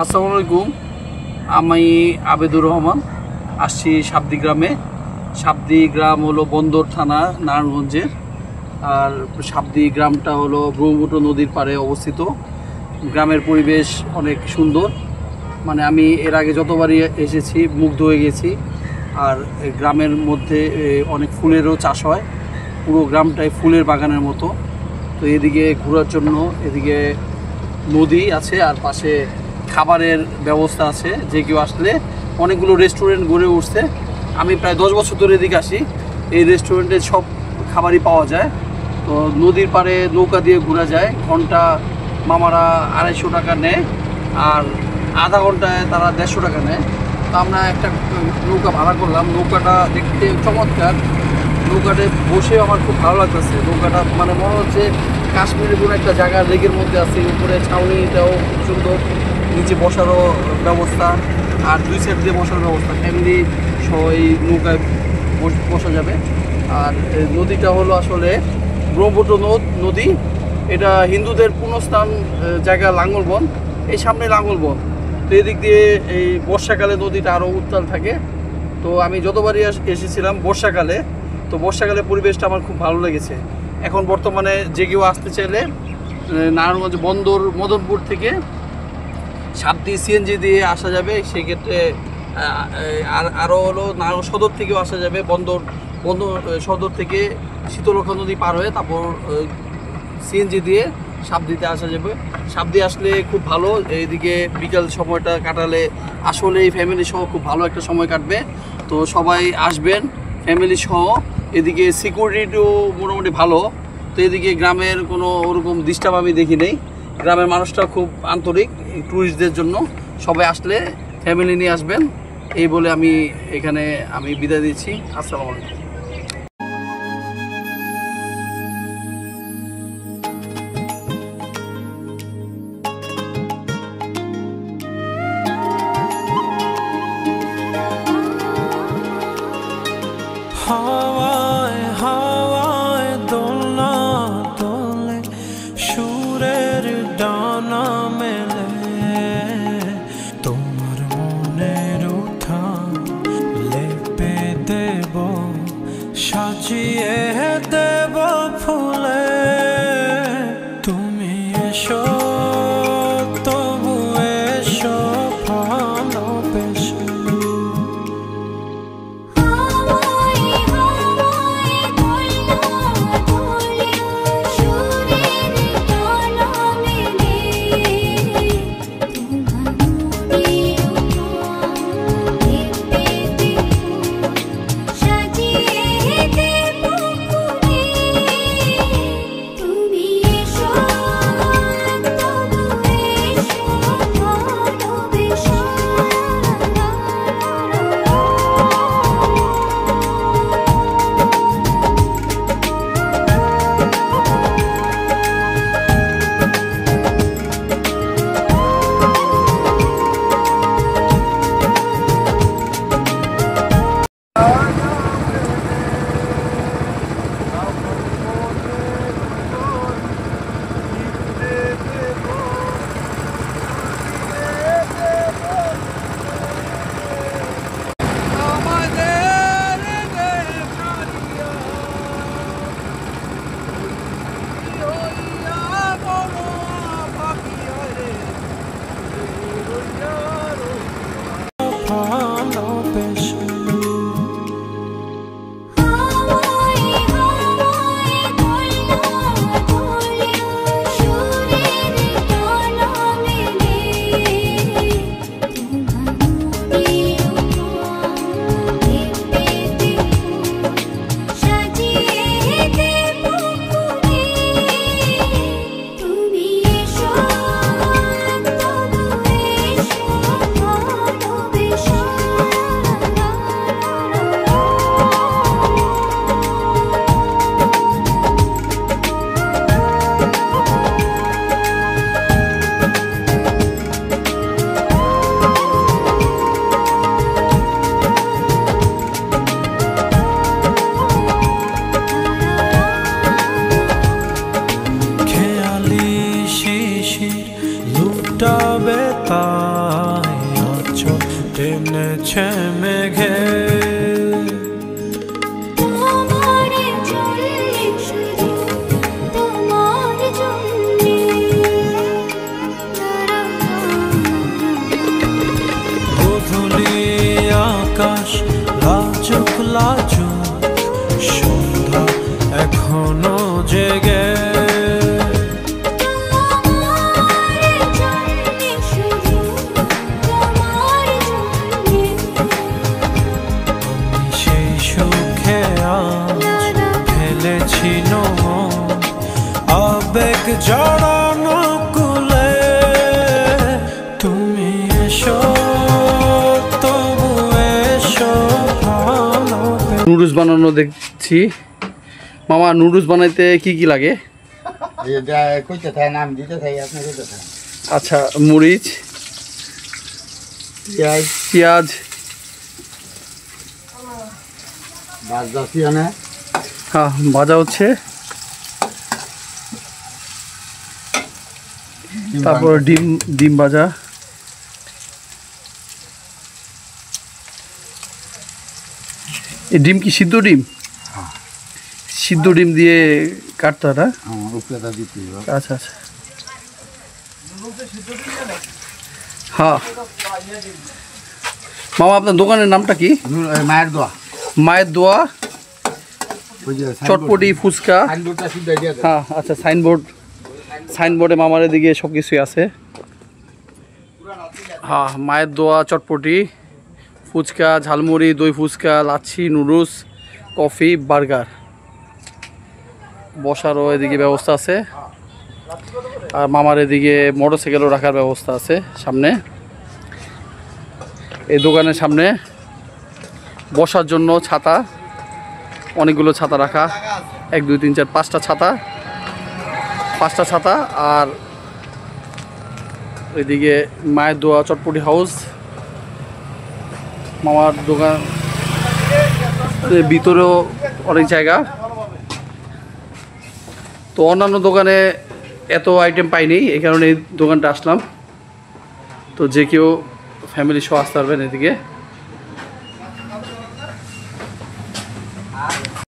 আসসালামু আলাইকুম। আমি আবেদুর রহমান, আসছি সাবদি গ্রামে। সাবদি গ্রাম হলো বন্দর থানা, নারায়ণগঞ্জের। আর সাবদি গ্রামটা হলো ব্রহ্মপুত্র নদীর পাড়ে অবস্থিত। গ্রামের পরিবেশ অনেক সুন্দর, মানে আমি এর আগে যতবারই এসেছি মুগ্ধ হয়ে গেছি। আর গ্রামের মধ্যে অনেক ফুলেরও চাষ হয়, পুরো গ্রামটাই ফুলের বাগানের মতো। তো এদিকে ঘোরার জন্য এদিকে নদী আছে, আর পাশে খাবারের ব্যবস্থা আছে। যে কেউ আসলে অনেকগুলো রেস্টুরেন্ট গড়ে উঠছে। আমি প্রায় 10 বছর ধরে এদিকে আসি, এই রেস্টুরেন্টে সব খাবারই পাওয়া যায়। তো নদীর পাড়ে নৌকা দিয়ে ঘোরা যায়, ঘন্টা মামারা 250 টাকা নেয়, আর আধা ঘন্টায় তারা 150 টাকা নেয়। তো আমরা একটা নৌকা ভাড়া করলাম। নৌকাটা দেখতে চমৎকার, নৌকাতে বসে আমার খুব ভালো লাগতেছে। নৌকাটা মানে মনে হচ্ছে কাশ্মীরের কোনো একটা জায়গার লেকের মধ্যে আছে। উপরে ছাউনিটাও খুব সুন্দর, নিচে বসারও ব্যবস্থা, আর 2 সাইড দিয়ে বসার ব্যবস্থা। ফ্যামিলি সহ এই নৌকায় বসা যাবে। আর নদীটা হলো আসলে ব্রহ্মপুত্র নদী। এটা হিন্দুদের পুণ্যস্থান জায়গা লাঙ্গলবন, এই সামনে লাঙ্গলবন। তো এদিক দিয়ে এই বর্ষাকালে নদীটা আরও উত্তাল থাকে। তো আমি যতবারই এসেছিলাম বর্ষাকালে, তো বর্ষাকালে পরিবেশটা আমার খুব ভালো লেগেছে। এখন বর্তমানে যে কেউ আসতে চাইলে নারায়ণগঞ্জ বন্দর মদনপুর থেকে সাবদি সিএনজি দিয়ে আসা যাবে। সেক্ষেত্রে আরও হলো নারায়ণ সদর থেকেও আসা যাবে। বন্দর সদর থেকে শীতলক্ষা নদী পার হয়ে তারপর সিএনজি দিয়ে সাবদিতে আসা যাবে। সাবদি আসলে খুব ভালো, এইদিকে বিকাল সময়টা কাটালে আসলে এই ফ্যামিলি সহ খুব ভালো একটা সময় কাটবে। তো সবাই আসবেন ফ্যামিলি সহ। এদিকে সিকিউরিটিও মোটামুটি ভালো। তো এদিকে গ্রামের কোনো ওরকম ডিস্টার্ব আমি দেখি নেই। গ্রামের মানুষটা খুব আন্তরিক। ট্যুরিস্টদের জন্য সবাই আসলে ফ্যামিলি নিয়ে আসবেন, এই বলে আমি এখানে বিদায় দিচ্ছি। আসসালামু আলাইকুম। হাওয়ায় হাওয়ায় দোলনা তোলে, সুরের ডানা মেলে, তোমার মনের উঠান লেপে দেব এনেছে মেঘে গোধূলি আকাশ লাজুক লাজুক, সন্ধ্যা এখনো জেগে। আবেগ জড়ানো কুলে তুমি এসো, তবু এসো ভালো। নুডলস বানানো দেখছি। মামা নুডলস বানাইতে কি কি লাগে? আচ্ছা, মরিচ, পেঁয়াজ, হ্যাঁ ভাজা হচ্ছে, তারপর ডিম ভাজা, এই ডিম কি সিদ্ধ ডিম? সিদ্ধ ডিম দিয়ে কাটতে না? আচ্ছা আচ্ছা, হ্যাঁ। মামা আপনার দোকানের নামটা কি? মায়ের দোয়া। মায়ের দোয়া চটপটি ফুচকা। হ্যাঁ আচ্ছা, সাইনবোর্ডে মামার এদিকে সব কিছুই আছে। হ্যাঁ, মায়ের দোয়া চটপটি ফুচকা, ঝালমুড়ি, দই ফুচকা, লাচ্ছি, নুডলস, কফি, বার্গার। বসারও এদিকে ব্যবস্থা আছে, আর মামার এদিকে মোটরসাইকেলও রাখার ব্যবস্থা আছে সামনে। এই দোকানের সামনে বসার জন্য ছাতা, অনেকগুলো ছাতা রাখা, 1 2 3 4 5টা ছাতা, 5টা ছাতা। আর এদিকে মায়ের দোয়া চটপটি হাউস। মামার দোকান ভিতরেও অনেক জায়গা। তো অন্যান্য দোকানে এত আইটেম পাইনি, এই কারণে এই দোকানটা আসলাম। তো যে কেউ ফ্যামিলি সহ আসতে পারবেন এদিকে।